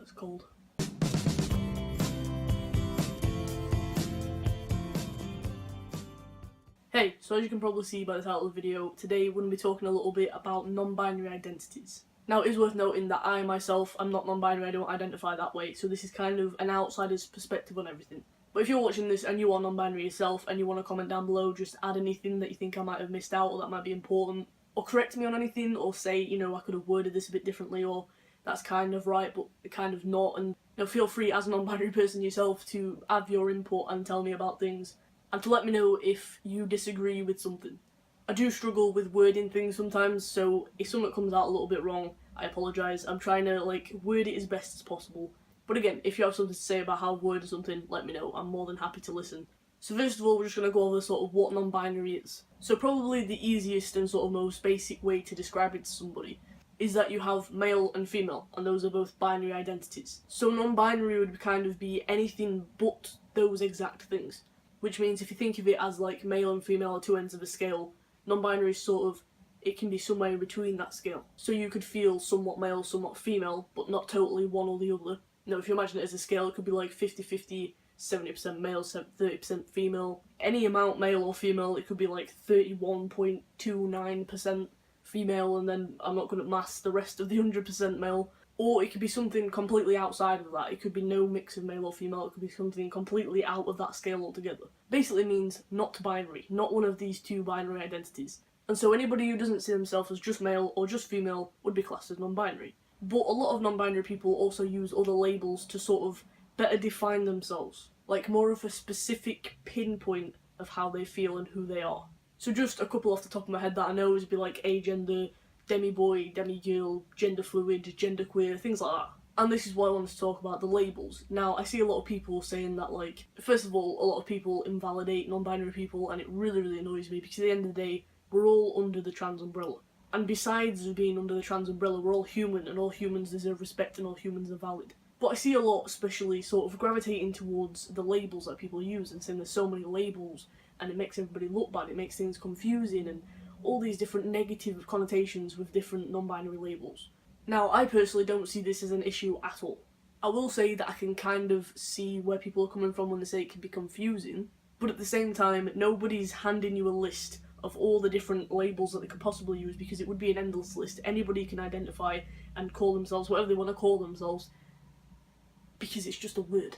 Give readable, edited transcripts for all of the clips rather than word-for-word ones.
it's cold. Hey, so as you can probably see by the title of the video, today we're going to be talking a little bit about non-binary identities. Now, it is worth noting that I myself am not non-binary, I don't identify that way, so this is kind of an outsider's perspective on everything. But if you're watching this and you are non-binary yourself and you want to comment down below, just add anything that you think I might have missed out or that might be important, or correct me on anything, or say, you know, I could have worded this a bit differently, or that's kind of right but kind of not, and you know, feel free as a non-binary person yourself to add your input and tell me about things, and to let me know if you disagree with something. I do struggle with wording things sometimes, so if something comes out a little bit wrong, I apologise. I'm trying to word it as best as possible. But again, if you have something to say about how I've worded something, let me know. I'm more than happy to listen. So first of all, we're just going to go over sort of what non-binary is. So probably the easiest and sort of most basic way to describe it to somebody is that you have male and female, and those are both binary identities. So non-binary would kind of be anything but those exact things. Which means if you think of it as like male and female are two ends of a scale, non-binary is sort of, it can be somewhere in between that scale. So you could feel somewhat male, somewhat female, but not totally one or the other. You know, if you imagine it as a scale, it could be like 50-50, 70% male, 30% female. Any amount male or female, it could be like 31.29% female, and then I'm not good at maths, the rest of the 100% male. Or it could be something completely outside of that. It could be no mix of male or female, it could be something completely out of that scale altogether. Basically means not binary, not one of these two binary identities. And so anybody who doesn't see themselves as just male or just female would be classed as non-binary. But a lot of non-binary people also use other labels to sort of better define themselves. Like more of a specific pinpoint of how they feel and who they are. So just a couple off the top of my head that I know would be like agender, demi-boy, demi-girl, gender-fluid, genderqueer, things like that. And this is why I wanted to talk about the labels. Now, I see a lot of people saying that, like, first of all, a lot of people invalidate non-binary people, and it really, really annoys me, because at the end of the day, we're all under the trans umbrella. And besides being under the trans umbrella, we're all human, and all humans deserve respect, and all humans are valid. But I see a lot, especially, sort of gravitating towards the labels that people use, and saying there's so many labels, and it makes everybody look bad, it makes things confusing, and all these different negative connotations with different non-binary labels. Now, I personally don't see this as an issue at all. I will say that I can kind of see where people are coming from when they say it can be confusing, but at the same time, nobody's handing you a list of all the different labels that they could possibly use, because it would be an endless list. Anybody can identify and call themselves whatever they want to call themselves, because it's just a word.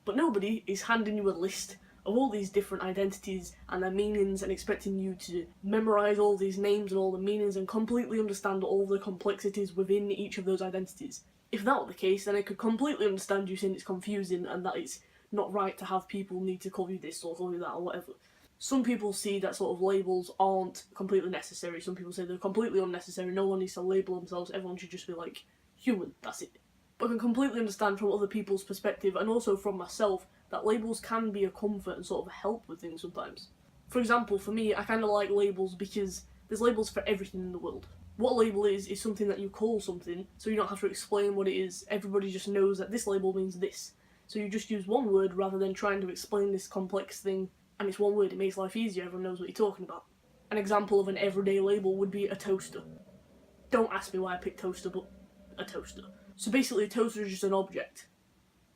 But nobody is handing you a list of all these different identities and their meanings and expecting you to memorise all these names and all the meanings and completely understand all the complexities within each of those identities. If that were the case, then I could completely understand you saying it's confusing and that it's not right to have people need to call you this or call you that or whatever. Some people see that sort of labels aren't completely necessary. Some people say they're completely unnecessary. No one needs to label themselves. Everyone should just be like, human, that's it. But I can completely understand from other people's perspective, and also from myself, that labels can be a comfort and sort of a help with things sometimes. For example, for me, I kind of like labels because there's labels for everything in the world. What a label is something that you call something, so you don't have to explain what it is. Everybody just knows that this label means this. So you just use one word rather than trying to explain this complex thing, and it's one word. It makes life easier, everyone knows what you're talking about. An example of an everyday label would be a toaster. Don't ask me why I picked toaster, but a toaster. So basically a toaster is just an object,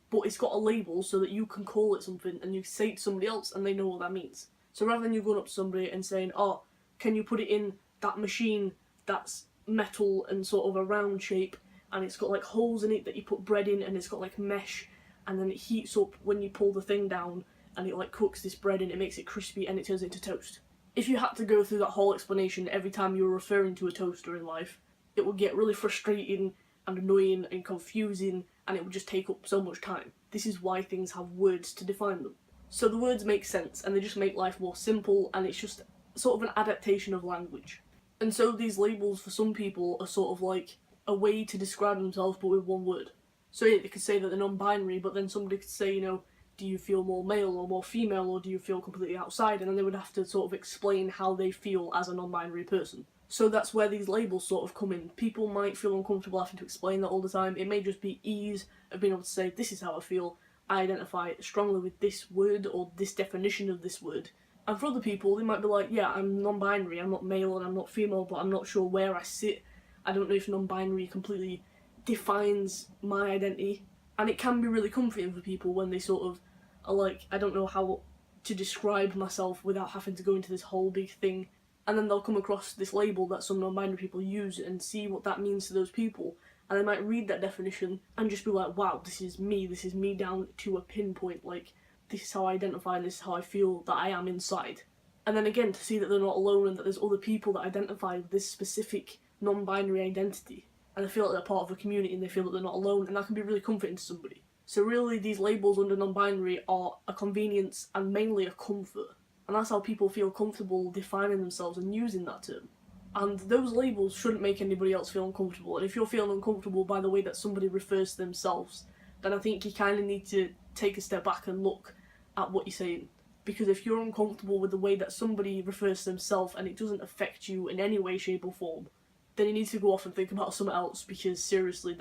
but it's got a label so that you can call it something and you say it to somebody else and they know what that means. So rather than you going up to somebody and saying, oh, can you put it in that machine that's metal and sort of a round shape and it's got like holes in it that you put bread in and it's got like mesh and then it heats up when you pull the thing down and it like cooks this bread and it makes it crispy and it turns into toast. If you had to go through that whole explanation every time you were referring to a toaster in life, it would get really frustrating and annoying and confusing, and it would just take up so much time. This is why things have words to define them. So the words make sense, and they just make life more simple, and it's just sort of an adaptation of language. And so these labels for some people are sort of like a way to describe themselves but with one word. So yeah, they could say that they're non-binary, but then somebody could say, you know, do you feel more male or more female, or do you feel completely outside? And then they would have to sort of explain how they feel as a non-binary person. So that's where these labels sort of come in. People might feel uncomfortable having to explain that all the time. It may just be ease of being able to say, this is how I feel, I identify strongly with this word or this definition of this word. And for other people, they might be like, yeah, I'm non-binary, I'm not male and I'm not female, but I'm not sure where I sit. I don't know if non-binary completely defines my identity, and it can be really comforting for people when they sort of are like, I don't know how to describe myself without having to go into this whole big thing, and then they'll come across this label that some non-binary people use and see what that means to those people, and they might read that definition and just be like, wow, this is me down to a pinpoint, like, this is how I identify and this is how I feel that I am inside. And then again, to see that they're not alone and that there's other people that identify with this specific non-binary identity, and they feel like they're part of a community and they feel that they're not alone, and that can be really comforting to somebody. So really, these labels under non-binary are a convenience and mainly a comfort, and that's how people feel comfortable defining themselves and using that term. And those labels shouldn't make anybody else feel uncomfortable, and if you're feeling uncomfortable by the way that somebody refers to themselves, then I think you kind of need to take a step back and look at what you're saying. Because if you're uncomfortable with the way that somebody refers to themselves and it doesn't affect you in any way, shape or form, then you need to go off and think about something else, because seriously,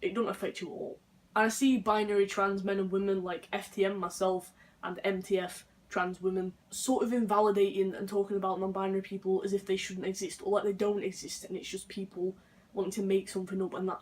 it doesn't affect you at all. And I see binary trans men and women like FTM myself and MTF trans women sort of invalidating and talking about non-binary people as if they shouldn't exist, or like they don't exist and it's just people wanting to make something up, and that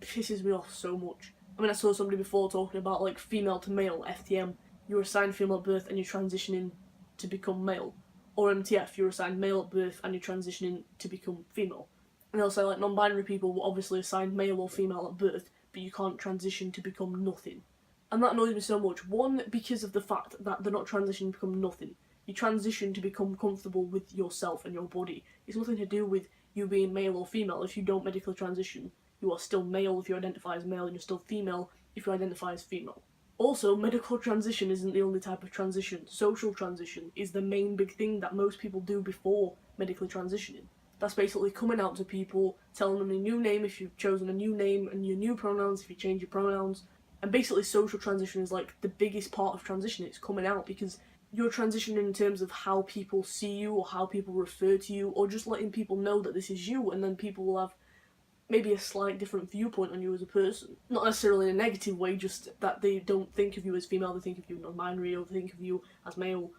pisses me off so much. I mean, I saw somebody before talking about like female to male, FTM, you're assigned female at birth and you're transitioning to become male. Or MTF, you're assigned male at birth and you're transitioning to become female. And they'll say like non-binary people were obviously assigned male or female at birth, but you can't transition to become nothing. And that annoys me so much. One, because of the fact that they're not transitioning to become nothing. You transition to become comfortable with yourself and your body. It's nothing to do with you being male or female. If you don't medically transition, you are still male if you identify as male, and you're still female if you identify as female. Also, medical transition isn't the only type of transition. Social transition is the main big thing that most people do before medically transitioning. That's basically coming out to people, telling them your new name if you've chosen a new name, and your new pronouns if you change your pronouns. And basically social transition is like the biggest part of transition. It's coming out because you're transitioning in terms of how people see you or how people refer to you, or just letting people know that this is you, and then people will have maybe a slight different viewpoint on you as a person. Not necessarily in a negative way, just that they don't think of you as female, they think of you non-binary, or they think of you as male,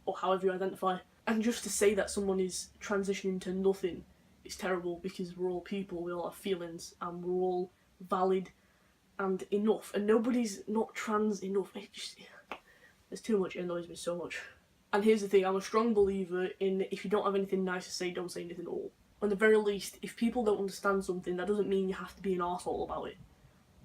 or however you identify. And just to say that someone is transitioning to nothing is terrible, because we're all people, we all have feelings, and we're all valid and enough, and nobody's not trans enough. There's too much, it annoys me so much. And here's the thing, I'm a strong believer in if you don't have anything nice to say, don't say anything at all. At the very least, if people don't understand something, that doesn't mean you have to be an arsehole about it.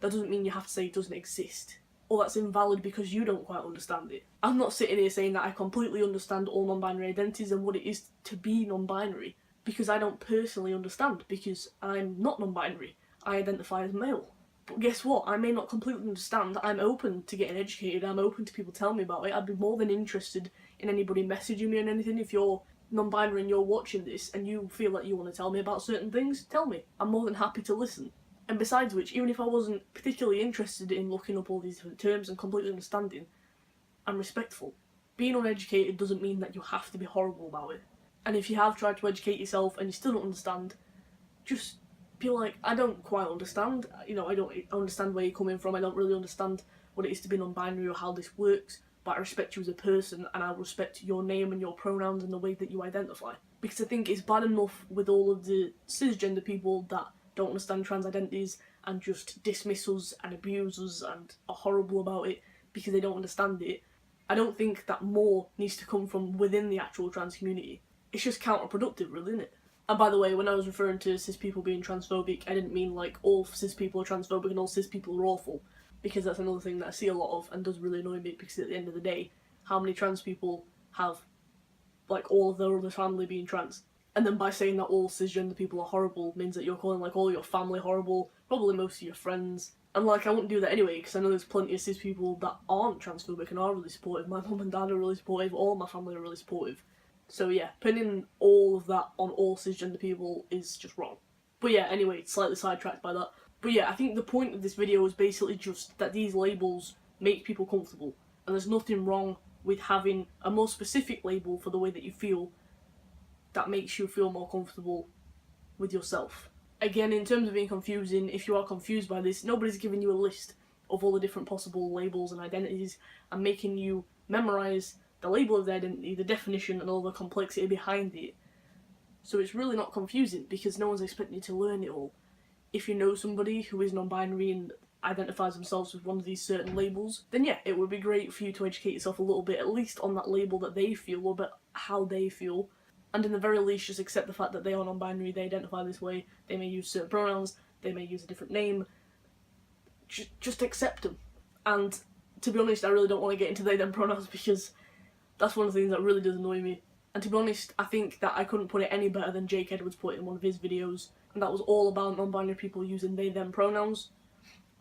That doesn't mean you have to say it doesn't exist, or that's invalid because you don't quite understand it. I'm not sitting here saying that I completely understand all non-binary identities and what it is to be non-binary, because I don't personally understand, because I'm not non-binary. I identify as male. But guess what? I may not completely understand. I'm open to getting educated. I'm open to people telling me about it. I'd be more than interested in anybody messaging me on anything. If you're non-binary and you're watching this and you feel like you want to tell me about certain things, tell me. I'm more than happy to listen. And besides which, even if I wasn't particularly interested in looking up all these different terms and completely understanding, I'm respectful. Being uneducated doesn't mean that you have to be horrible about it. And if you have tried to educate yourself and you still don't understand, just be like, I don't quite understand. I don't understand where you're coming from. I don't really understand what it is to be non-binary or how this works. But I respect you as a person, and I respect your name and your pronouns and the way that you identify. Because I think it's bad enough with all of the cisgender people that don't understand trans identities and just dismiss us and abuse us and are horrible about it because they don't understand it. I don't think that more needs to come from within the actual trans community. It's just counterproductive, really, isn't it? And by the way, when I was referring to cis people being transphobic, I didn't mean like all cis people are transphobic and all cis people are awful. Because that's another thing that I see a lot of and does really annoy me, because at the end of the day, how many trans people have like all of their other family being trans? And then by saying that all cisgender people are horrible means that you're calling like all your family horrible, probably most of your friends. And like, I wouldn't do that anyway, because I know there's plenty of cis people that aren't transphobic and are really supportive. My mum and dad are really supportive, all my family are really supportive. So yeah, pinning all of that on all cisgender people is just wrong. But yeah, anyway, slightly sidetracked by that. But yeah, I think the point of this video is basically just that these labels make people comfortable, and there's nothing wrong with having a more specific label for the way that you feel that makes you feel more comfortable with yourself. Again, in terms of being confusing, if you are confused by this, nobody's giving you a list of all the different possible labels and identities and making you memorise the label of the identity, the definition, and all the complexity behind it. So it's really not confusing, because no one's expecting you to learn it all. if you know somebody who is non-binary and identifies themselves with one of these certain labels, then yeah, it would be great for you to educate yourself a little bit, at least on that label that they feel, or about how they feel, and in the very least just accept the fact that they are non-binary, they identify this way, they may use certain pronouns, they may use a different name. Just accept them. And to be honest, I really don't want to get into they them pronouns because that's one of the things that really does annoy me. And to be honest, I think that I couldn't put it any better than Jake Edwards put it in one of his videos, and that was all about non-binary people using they them pronouns.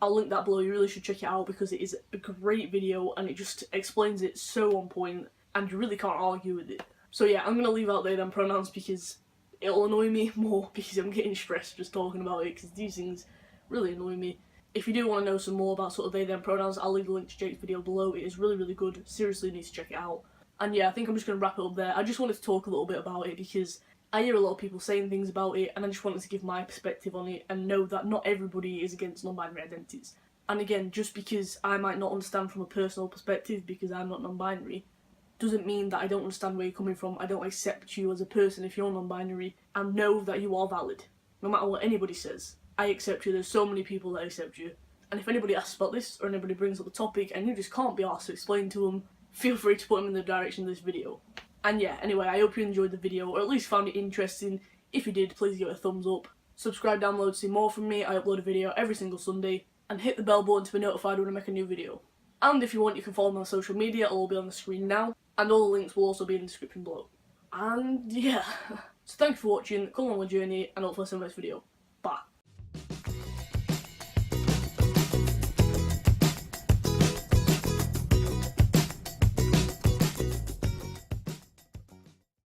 I'll link that below, you really should check it out because it is a great video and it just explains it so on point and you really can't argue with it. So yeah, I'm going to leave out they them pronouns because it'll annoy me more because I'm getting stressed just talking about it because these things really annoy me. If you do want to know some more about sort of they them pronouns, I'll leave the link to Jake's video below. It is really, really good. Seriously, you need to check it out. And yeah, I think I'm just going to wrap it up there. I just wanted to talk a little bit about it because I hear a lot of people saying things about it and I just wanted to give my perspective on it and know that not everybody is against non-binary identities. And again, just because I might not understand from a personal perspective because I'm not non-binary, doesn't mean that I don't understand where you're coming from. I don't accept you as a person if you're non-binary and know that you are valid. No matter what anybody says, I accept you. There's so many people that accept you. And if anybody asks about this or anybody brings up the topic and you just can't be asked to explain to them, feel free to put them in the direction of this video. And yeah, anyway, I hope you enjoyed the video, or at least found it interesting. If you did, please give it a thumbs up. Subscribe down below to see more from me. I upload a video every single Sunday. And hit the bell button to be notified when I make a new video. And if you want, you can follow me on social media, it'll all be on the screen now. And all the links will also be in the description below. And yeah, so thank you for watching, come on the journey, and hopefully I'll see you in the next video. Bye.